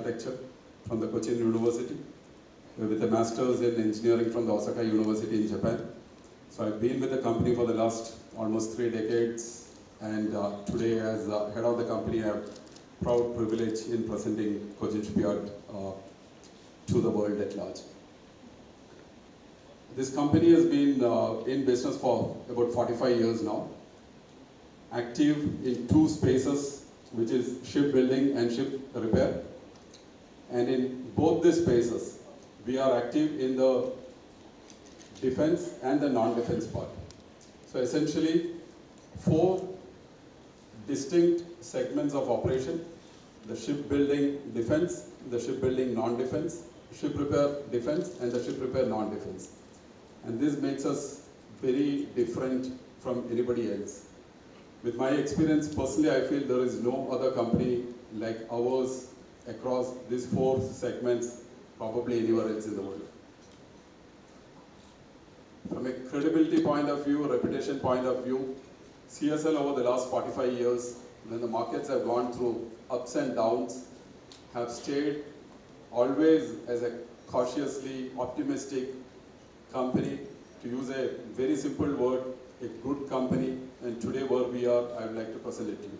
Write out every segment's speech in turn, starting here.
Architecture from the Cochin University with a Master's in Engineering from the Osaka University in Japan. So I've been with the company for the last almost 3 decades, and today as head of the company I have proud privilege in presenting Cochin Shipyard to the world at large. This company has been in business for about 45 years now, active in 2 spaces, which is shipbuilding and ship repair. And in both these spaces, we are active in the defense and the non-defense part. So essentially, 4 distinct segments of operation: the shipbuilding defense, the shipbuilding non-defense, ship repair defense, and the ship repair non-defense. And this makes us very different from anybody else. With my experience, personally, I feel there is no other company like ours across these 4 segments, probably anywhere else in the world. From a credibility point of view, reputation point of view, CSL over the last 45 years, when the markets have gone through ups and downs, have stayed always as a cautiously optimistic company. To use a very simple word, a good company. And today where we are, I would like to present it to you.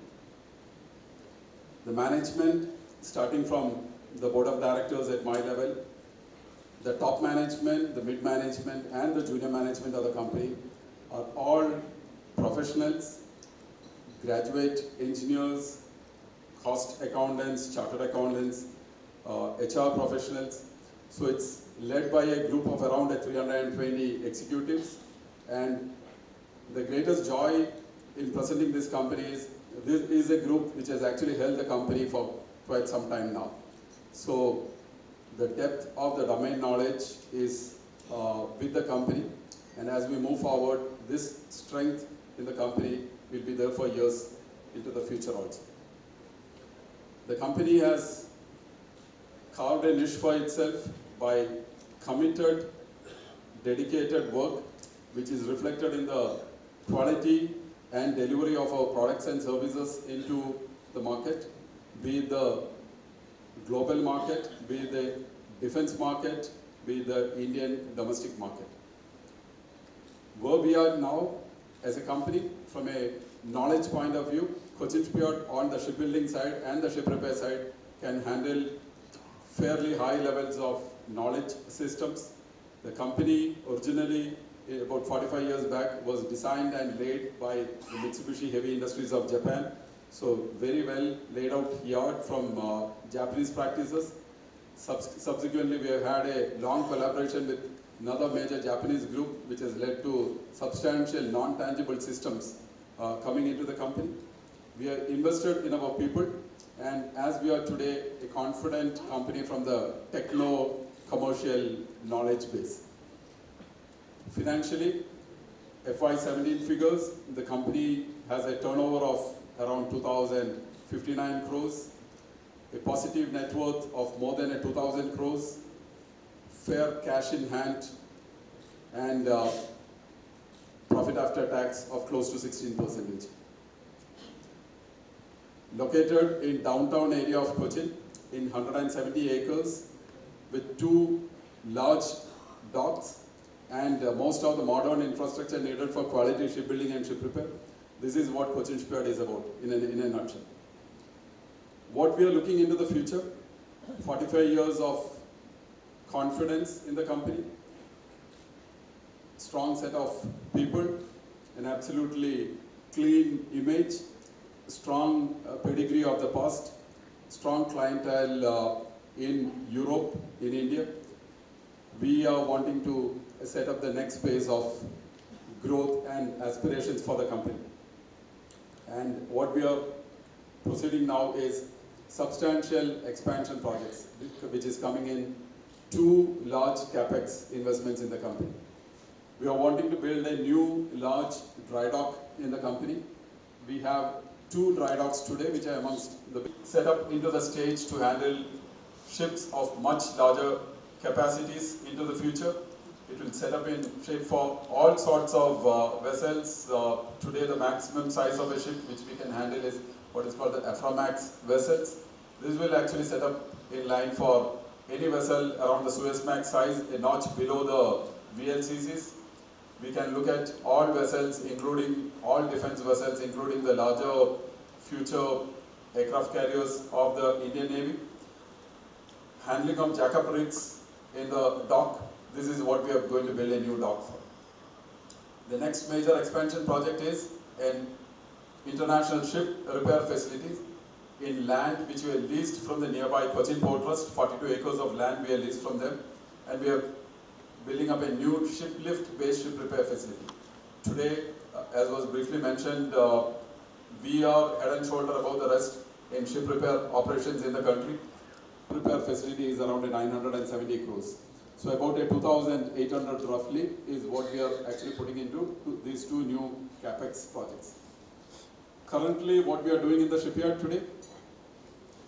The management, starting from the board of directors at my level, the top management, the mid management, and the junior management of the company are all professionals, graduate engineers, cost accountants, chartered accountants, HR professionals. So it's led by a group of around 320 executives. And the greatest joy in presenting this company is this is a group which has actually held the company for quite some time now. So the depth of the domain knowledge is with the company, and as we move forward, this strength in the company will be there for years into the future also. The company has carved a niche for itself by committed, dedicated work, which is reflected in the quality and delivery of our products and services into the market, be it the global market, be it the defense market, be it the Indian domestic market. Where we are now as a company, from a knowledge point of view, Cochin Shipyard on the shipbuilding side and the ship repair side can handle fairly high levels of knowledge systems. The company originally, about 45 years back, was designed and laid by the Mitsubishi Heavy Industries of Japan. So very well laid out yard from Japanese practices. Subsequently, we have had a long collaboration with another major Japanese group, which has led to substantial non-tangible systems coming into the company. We are invested in our people, and as we are today a confident company from the techno-commercial knowledge base. Financially, FY17 figures, the company has a turnover of around 2,059 crores, a positive net worth of more than 2,000 crores, fair cash in hand, and profit after tax of close to 16%. Located in downtown area of Cochin, in 170 acres, with 2 large docks and most of the modern infrastructure needed for quality shipbuilding and ship repair. This is what Cochin Shipyard is about in a nutshell. What we are looking into the future, 45 years of confidence in the company, strong set of people, an absolutely clean image, strong pedigree of the past, strong clientele in Europe, in India. We are wanting to set up the next phase of growth and aspirations for the company. And what we are proceeding now is substantial expansion projects, which is coming in 2 large capex investments in the company. We are wanting to build a new large dry dock in the company. We have 2 dry docks today, which are amongst the set up into the stage to handle ships of much larger capacities into the future. It will set up in shape for all sorts of vessels. Today the maximum size of a ship which we can handle is what is called the Aframax vessels. This will actually set up in line for any vessel around the Suezmax size, a notch below the VLCCs. We can look at all vessels, including all defense vessels, including the larger future aircraft carriers of the Indian Navy. Handling of jackup rigs in the dock, this is what we are going to build a new dock for. The next major expansion project is an international ship repair facility in land which we have leased from the nearby Cochin Port Trust. 42 acres of land we have leased from them, and we are building up a new ship lift based ship repair facility. Today, as was briefly mentioned, we are head and shoulder above the rest in ship repair operations in the country. Repair facility is around 970 crores. So about a 2,800 roughly is what we are actually putting into these two new capex projects. Currently, what we are doing in the shipyard today,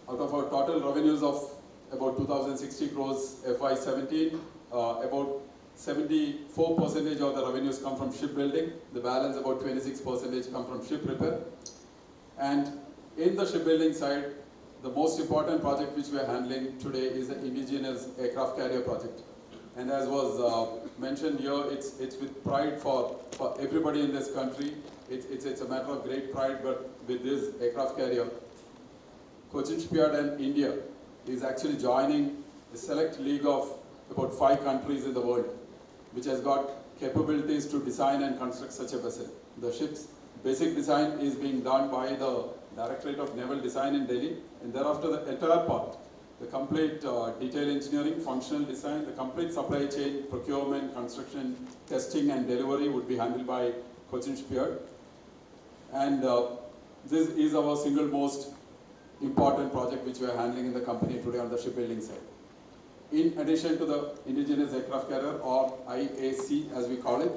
out of our total revenues of about 2,060 crores FY17, about 74% of the revenues come from shipbuilding. The balance, about 26%, come from ship repair. And in the shipbuilding side, the most important project which we are handling today is the indigenous aircraft carrier project. And as was mentioned here, it's with pride for everybody in this country. It's a matter of great pride, but with this aircraft carrier, Cochin Shipyard and India is actually joining a select league of about 5 countries in the world, which has got capabilities to design and construct such a vessel. The ship's basic design is being done by the Directorate of Naval Design in Delhi, and thereafter the entire part, the complete detail engineering, functional design, the complete supply chain, procurement, construction, testing and delivery would be handled by Cochin Shipyard. And this is our single most important project which we are handling in the company today on the shipbuilding side. In addition to the indigenous aircraft carrier, or IAC as we call it,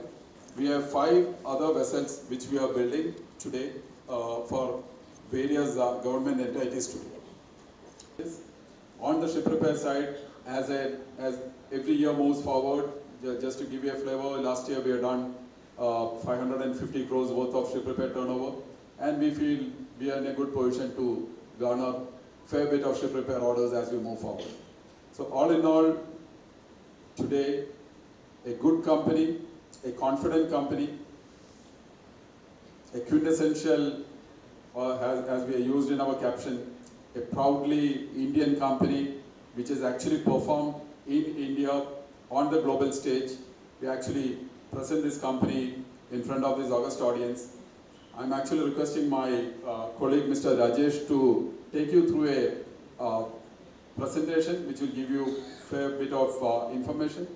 we have 5 other vessels which we are building today for various government entities today. On the ship repair side, as every year moves forward, just to give you a flavor, last year we have done 550 crores worth of ship repair turnover, and we feel we are in a good position to garner a fair bit of ship repair orders as we move forward. So all in all, today, a good company, a confident company, a quintessential, as we are used in our caption, a proudly Indian company which has actually performed in India on the global stage. We actually present this company in front of this august audience. I'm actually requesting my colleague Mr. Rajesh to take you through a presentation which will give you a fair bit of information.